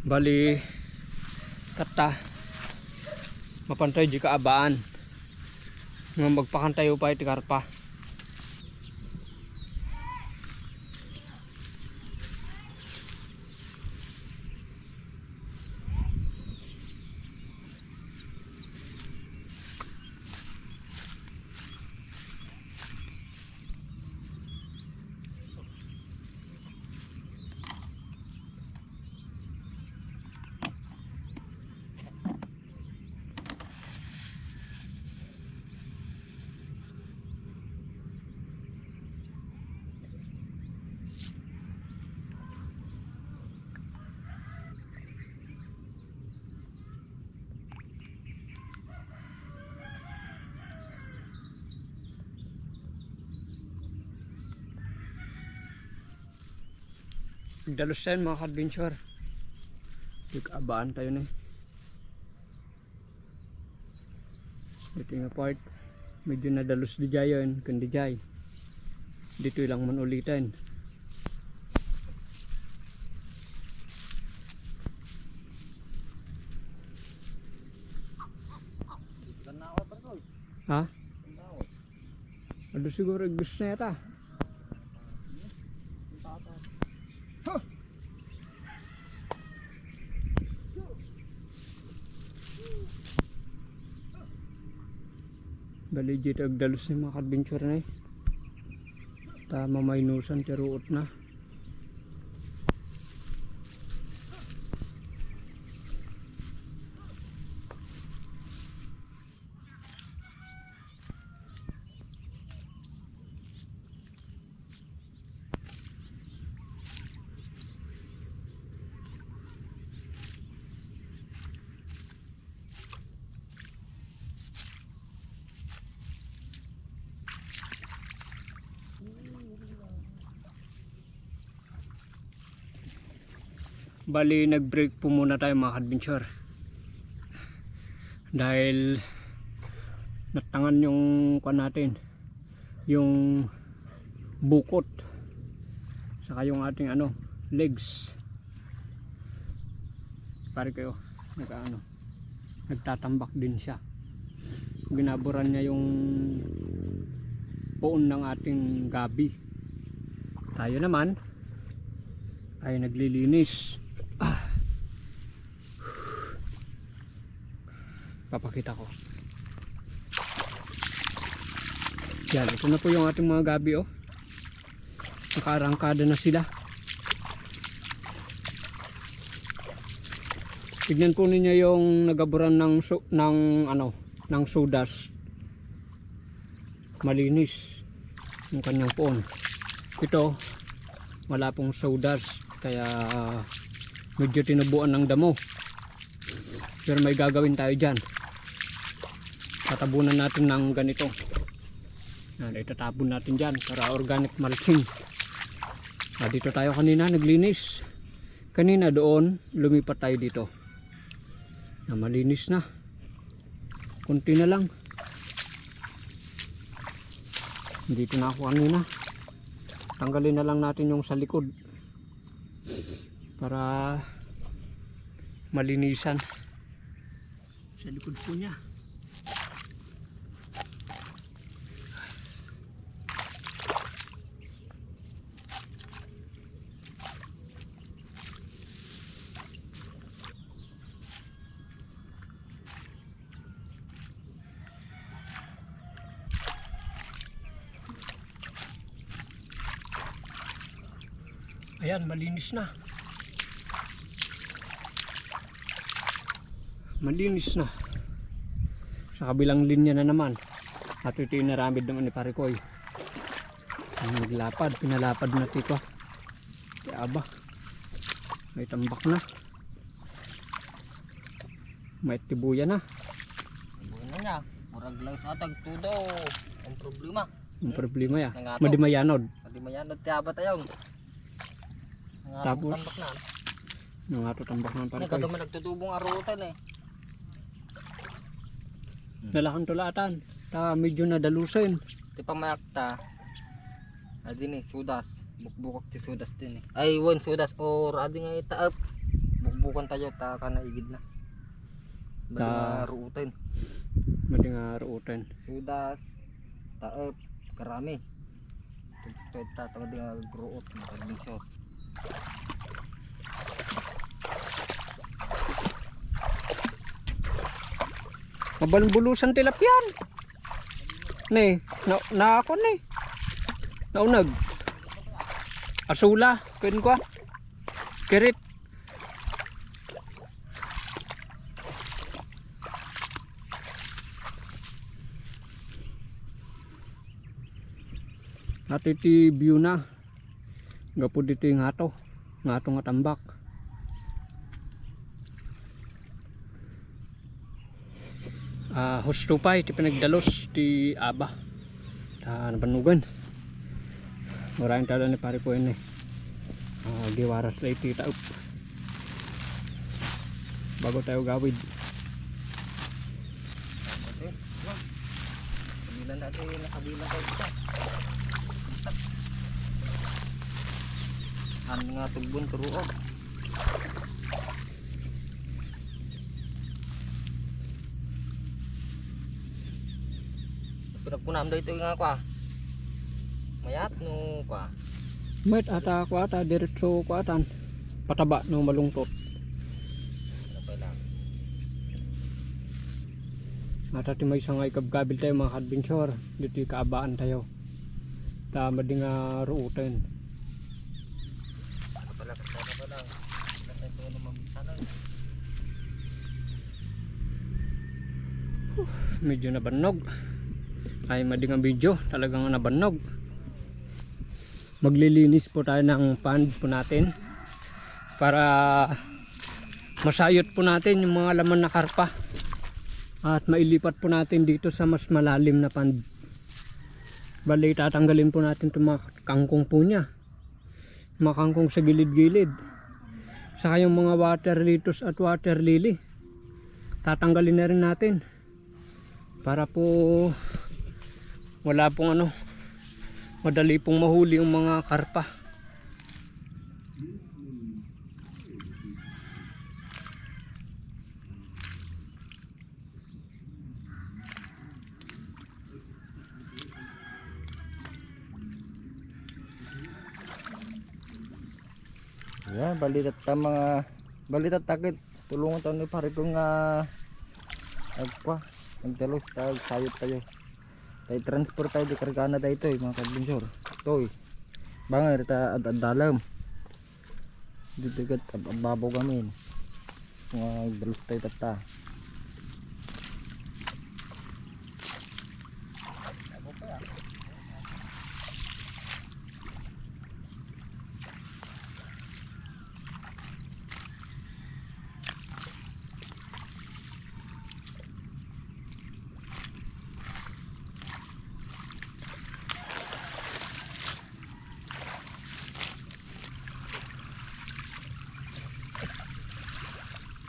Bali kata mapantay di kaabaan nga magpakantayo pa iti karpa. Dalos yan mga ka-adventure. Nag-abaan tayo na. Ito yung part. Medyo nadalos di jayon. Kundi jay. Dito lang man ulitin. Ha? Ano siguro gusto na yata. Bali dito agdalos ni mga ka-adventure na eh. Tama maynusan tiruot na. Bali nag-break po muna tayo mga ka-adventure. Dahil natangan yung kuwan natin, yung bukot saka yung ating legs. Pare kayo nagtatambak din siya. Binaburan niya yung poon ng ating gabi. Tayo naman ay naglilinis. Papakita ko. Yan, ito na po yung ating mga gabi oh. Nakaarangkada na sila. Tignan po ninyo yung nagaburan ng sodas. Malinis yung kanyang poon. Ito wala pong sodas kaya medyo tinubuan ng damo. Pero may gagawin tayo dyan. Tatabunan natin ng ganito. Itatapon natin dyan para organic mulching. Dito tayo kanina naglinis. Kanina doon lumipat tayo dito. Malinis na. Kunti na lang. Dito na ako kanina. Tanggalin na lang natin yung sa likod para malinisan sa likod po niya. Ayan, malinis na. Malinis na. Sa kabilang linya na naman. At ito yung naramid naman ni Parikoy. Naglapad, pinalapad na tito. Kaya aba, may tambak na. May tibuya na. Tibuya na niya. Murag lang sa atag tudo. Ang problema. Ang problema ya. Madimayanod. Madimayanod tiya ba tayo? Tapos tambak na. Nangato tambak ng Parikoy. Kaduma nagtutubong arutan eh. Nalakan tulatan. Medyo nadalusin. Di pa mayakta. Adi ni sudas. Bukbukak ti sudas din eh. Ay, one sudas or adi nga itaap. Bukbuk bukan tayo ta kana igid na. Bali Ta- nga ruutin. Madi nga ruutan. Sudas, taep, karami. Pwede tama din nga gruot, makarabing shot. Mabalbulusan tilapyan. Ne, na ako ni. Naunag. Asula, pwede ko. Kirit. At iti view na. Gapo dito yung ngato. Ngato nga tambak. Husto pa iti pinagdalos ti aba. Nabanugan. Maraming tala ni pare ko yun eh. Giwaras na iti taop. Bago tayo gawid. Okay. Kabilan natin, nakabilan tayo dito. Ano nga tugbon turuog. Pinagpunam daw ito nga kwa. Mayat no kwa. Met ata ko ata diretso ko atan. Pataba no malungtot. Ano pa lang. Ata ti may sangay kabgabil tayo mga adventure. Dito kaabaan tayo. Tama di nga ruutin. Ano pala kasama pa lang. Ilan tayo ito na mamisanan. Medyo nabanog. Ay mading ang video. Talagang nabanog. Maglilinis po tayo ng pond po natin. Para masayot po natin yung mga laman na karpa. At mailipat po natin dito sa mas malalim na pond. Bali tatanggalin po natin itong mga kangkong po niya. Mga kangkong sa gilid-gilid. Saka yung mga water lettuce at water lily. Tatanggalin na rin natin. Para po wala pong madali pong mahuli yung mga karpa. Yeah, balitat ta mga balitat takit tulungan tayo ni pare ko nga agpa nagdalos tayo sayot tayo tayo transport tayo di kargana tayo ito mga kadbinsor ito bangay rita dalam dito kat ababaw kami mga dalos tayo tata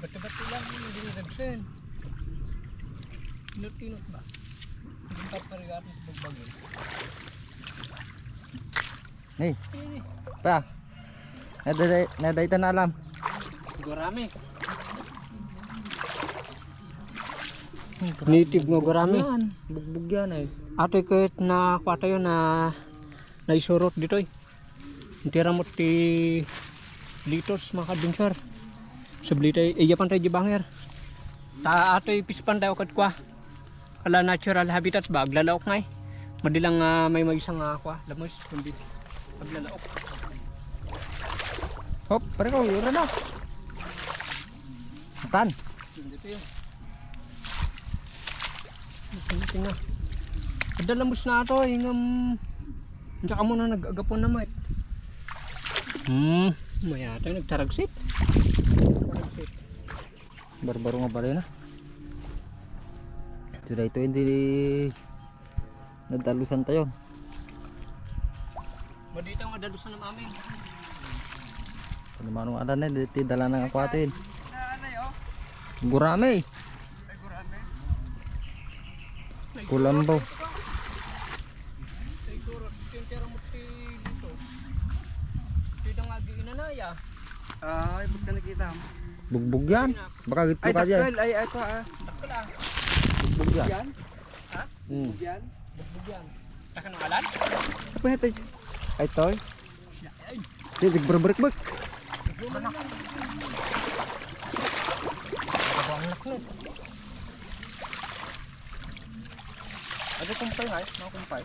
Bati-bati lang yung diniragsin. Tinot-tinot ba? Hindi pa parigatin sa pagbagin. hey pa naday ta na alam Gurami. Native nga gurami. bugbog yan eh Ate kahit na kwata yun na naisurot dito eh. Tira mo ti litos mga kadbinsor. Sabli tayo, iya pan tayo jibanger. Ta ato pispan tayo kat kwa. Kala natural habitat ba, aglalaok ngay. Madilang may isang kwa, lamos kundi aglalaok. hop pare ko yun na tan Dito yun. Tingnan. Adalamos na ito, ingam. Tsaka mo na nag-agapon na mat. Maya tayo nagtaragsit. barbaro nga pala na sudah ito hindi nadalusan tayo Madito ang adalusan ng amin. panumanong ada na dito dala ng ako atin gurame kulambaw Siguro, tintira mo dito. Dito nga di inanaya. Ay, ba't ka nakita mo? Bugbog yan. Baka gito Ay, ka dyan. dakal. Ay, ito ah. Bugbog yan. Yan? Hmm. Yan? Bugbugyan. Taka ng alat? Apa na tayo? Ay, toy. Hindi, nagbarbarik-bak. Ada kumpay nga, mga kumpay.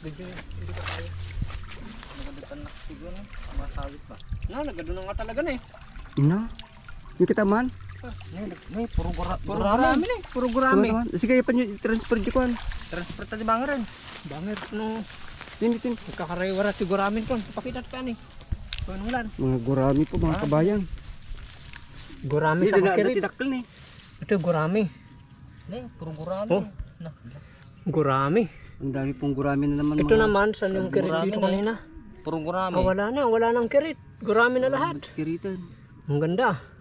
Hindi ka tayo. Nagadagan na siguro, masawit ba? Nagado na nga talaga na eh. Ina. Yung kita man. May puro Puro gurami na eh. Puro gurami. Sige, pa nyo transfer di ko. Transport tadi bangeran. Bangir no. Tin. Nagkakarewarat si guramin kon. Pakita ka ni. Panulan. Mga gurami po, mga kabayan. Gurami sa makirit. Dakal ni. Ito gurami. Nih, puro gurami. Oh. Nah, Gurami. Ang dami pong gurami na naman. Ito naman sa yung kirit Gurami dito na eh. kanina. puro gurami. Wala nang kirit. Gurami na lahat. Kiritan. Ang ganda.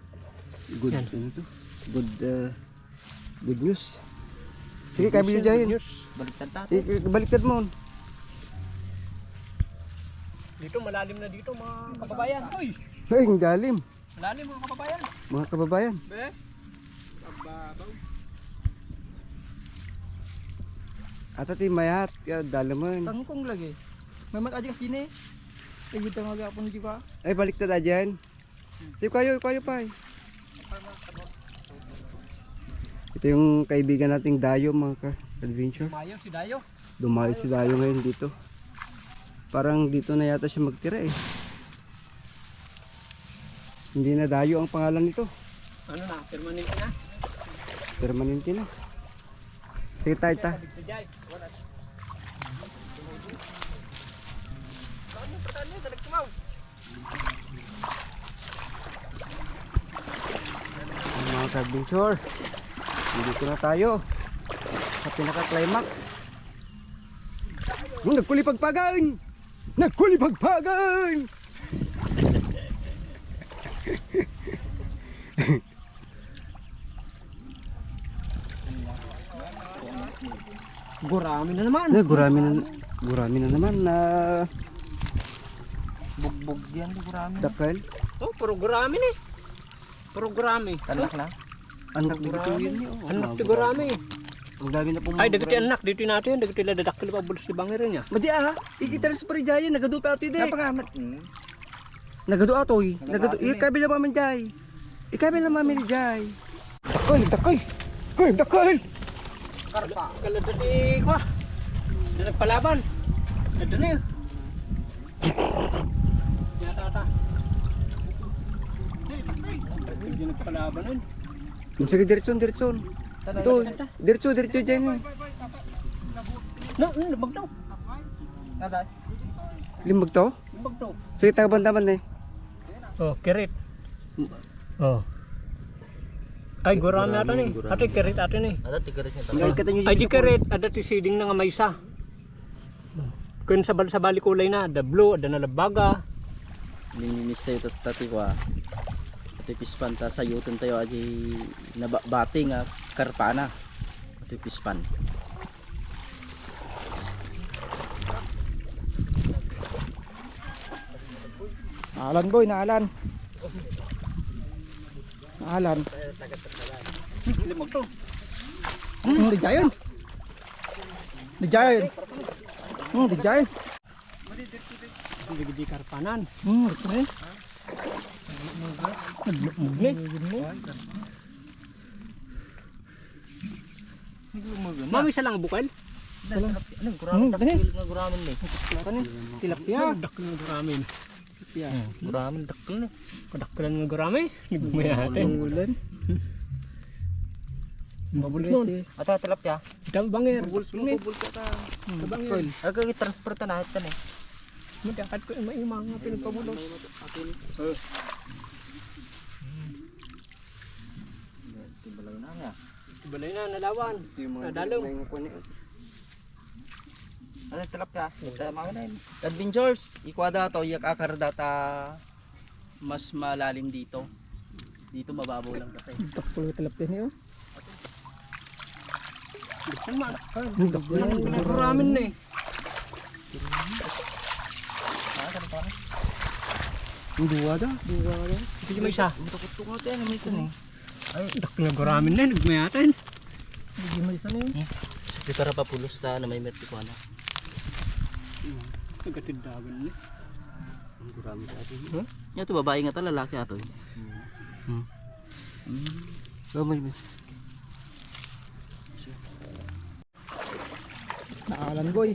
Good, ano to? Good news. Sige, kabi nyo dyan. Baliktad tayo. Baliktad mo. Dito malalim na dito mga kababayan. Uy, Ay, ang dalim. malalim mga kababayan. Mga kababayan. Be. Kababaw. At ati mayat, dalaman. Tangkong lagi. Memang aja sini. Tinggi tengah agak pun juga. Ay, baliktad na dyan. Sige, kayo pa. Ito yung kaibigan nating Dayo, mga ka-adventure. Mayo si Dayo. Dumayo si Dayo ngayon dito. Parang dito na yata siya magtira eh. Hindi na Dayo ang pangalan nito. Ano na, permanente na. Permanente na. Sige tayo ta. Si Jai. Mga ka-adventure. Dito na tayo. Sa pinaka-climax. Nagkulipagpagan! Nagkulipagpagan! Gurami na naman. Gurami na naman na Bugbog yan gurami. dakal. Oh, puro gurami ni. Puro gurami. Tanak na. Anak dito yun niyo. Anak ti gurami. Ang dami na pong Ay, dagiti anak dito natin. Dagiti la dadakil pa bulos di bangir niya. Madi ah, ikita sa parijayan, nagado pa ato ide. Napangamat. Nagado atoy. Nagado, ikabi na mamin jay. Ikabi na mamin jay. Dakal. Hoy, dakal. Karpa. Kala dati ko. Na nagpalaban. Dito na yun. Yata. Hindi nagpalaban nun. Sige diretson. Ito, diretso dyan. Limbag daw. Nada. Limbag to? Limbag daw. Sige, taga-bandaman eh. Oh, kirit. Oh. Ay, gurami ata ni. Ate, kirit ata ni. Ada 300 Ngayon kata nyo Ay, di kirit. Ada ti siding na nga may isa. Kung sa bali kulay na, ada blue, ada nalabaga. Nininis tayo tati ko ati pispan ta sa yuton tayo aji nabati nga karpana ati pispan Naalan boy, naalan. Limbag daw. Dijayan. Dijayan. Hindi di karpanan. Ito eh. Mami siya lang bukal. Anong guramin dakil nga guramin ni. Tilapia. Dakil ng gurami. Guramin dakil ni. Kadakkilan ng gurami. Nagmaya natin. Ulan. Ata tilapia. Ito bangir. Bangil. Aga i-transport na ito ni. Madakat ko yung mga pinagpabulos. Tibalay na nga. Balay na, nalawan. Nadalaw. Ano tilapia? Ito mga na yun. adventures ikwada to yak akar data mas malalim dito mababaw lang kasi Takpul tilapia niyo. Buksan man. Pinaguramin na eh. Dua dah. Hindi may isa. Takot ko tayo, may isa ni. Dakil na guramin na, nagmayatan. Hindi may isa na yun. Sekitar apa pulos na may met ko ano. Nagatindagan na. Gurami sa atin. Nya to babae nga ta lalaki ato. Gamay mis. Naalan boy.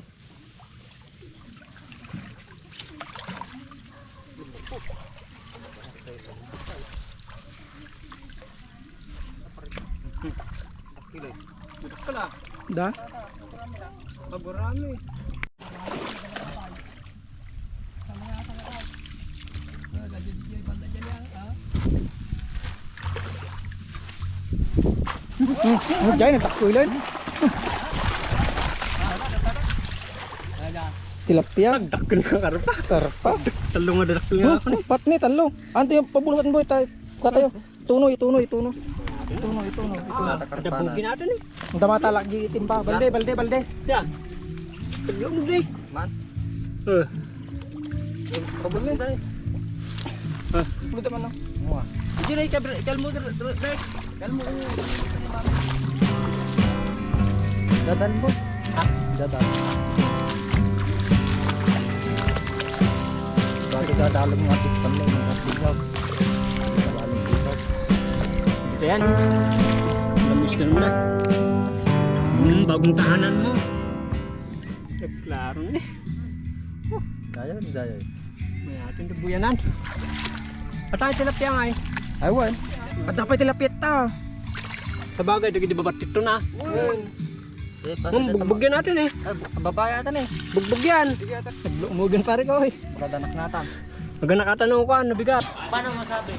Dakil ah. Da? Pagurami. Jay nagtakulan. Tilapia. Nagdakil na karpa. Karpa. Talo nga dakil nga ako. Pat ni talo. Ante yung pabulutan boy tayo. Katayo. Tuno. Ituno. Ada bugi natin eh. Ang damata lagi itim pa. Balde. Yan. Talo mo di. Man. Pabulutan tayo. Pabulutan man lang. Hindi na kalmo dre. Kalmo. Dadan po. Ha? Dadan. Bakit dadalong ng ating sanay ng ating hog? Dadalong dito. Ito yan. Lamis ka naman na. Bagong tahanan mo. Klaro na eh. Daya. May ating dubuyanan. At tayo tilapia nga eh. Aywan. At dapat tilapia ta. Sa bagay, di babat ito na. Bugbugyan natin eh. Babae atan eh. Bugbug yan. Umugan pare ko eh. Magadanak natan. Maganak atanong ko, nabigat. Paano masabi?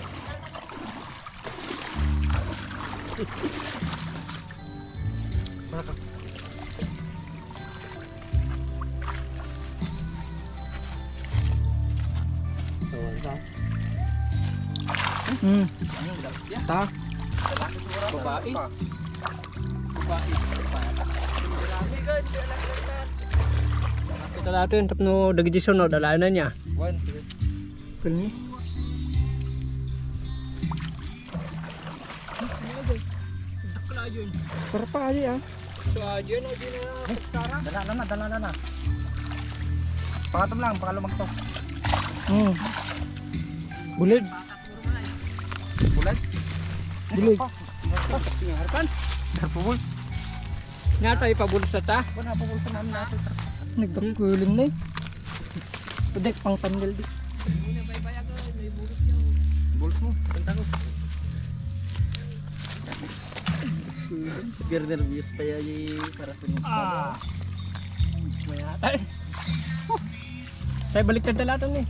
Ta. Babae. Kita natin, tapno dagidison o dalanan niya. Pilmi. Karpa aja ya. So, dyan o dyan na. Dala na. Pangatong lang, pangalumang to. Bulig. Bulag? Bulig. Harapan. Harpubul? Nga tayo pabulos na ta. Kung napapulsa namin natin. Nagdakuling na eh. Pwede pang tanggal di. Buls mo, punta ko. Biar nervous pa yan para pinunta. May atay. Tayo balik na dalatong eh.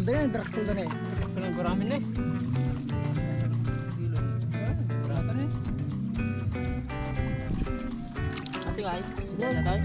Drakul na eh. Kanang guramin eh. Ate ay, sila na tayo.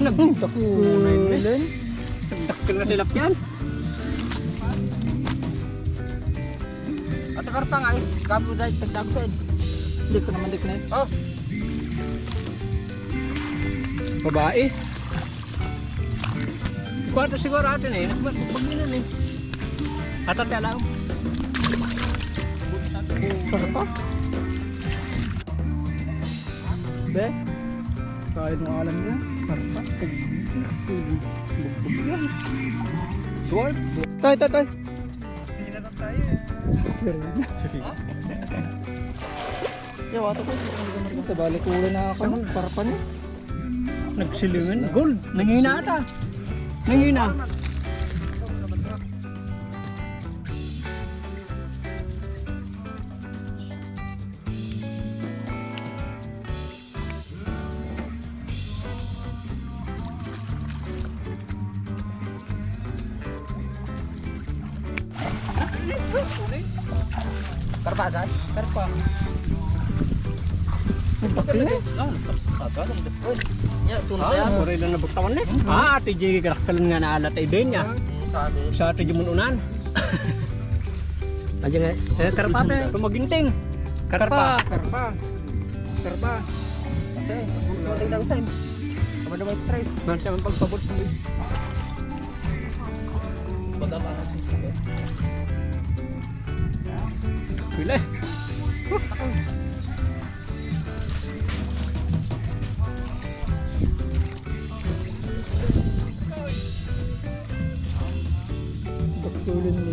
Nagdakulan. Nagdakil na tilapyan. At karpa nga is, kamo dahil tagdagsan. Hindi ko naman dik na eh. Oh, Babae. Kwarto siguro atin eh. Nagbaginan eh. Atat ka lang. Karpa. Be. Kahit mo alam niya. Karpa. Dwarf. Tay. Yaw, ato ko. Ito, balik ulo na ako. Karpa niya. Nagsilingan. Gold. Nangina ata. Nangina. Karpa agad? Karpa. Ya, tunay tayo. Sorry lang nabuktawan eh. Ate Jiggy karaktalan nga na alat ay din niya. Sa ate Jimununan. Aja nga. Karpa te. Tumaginting. Karpa. Karpa. Karpa. Kasi, mabuting daw time. Kapag naman stress. Man siya man pagpabot. Pila eh. Pagtulin mo.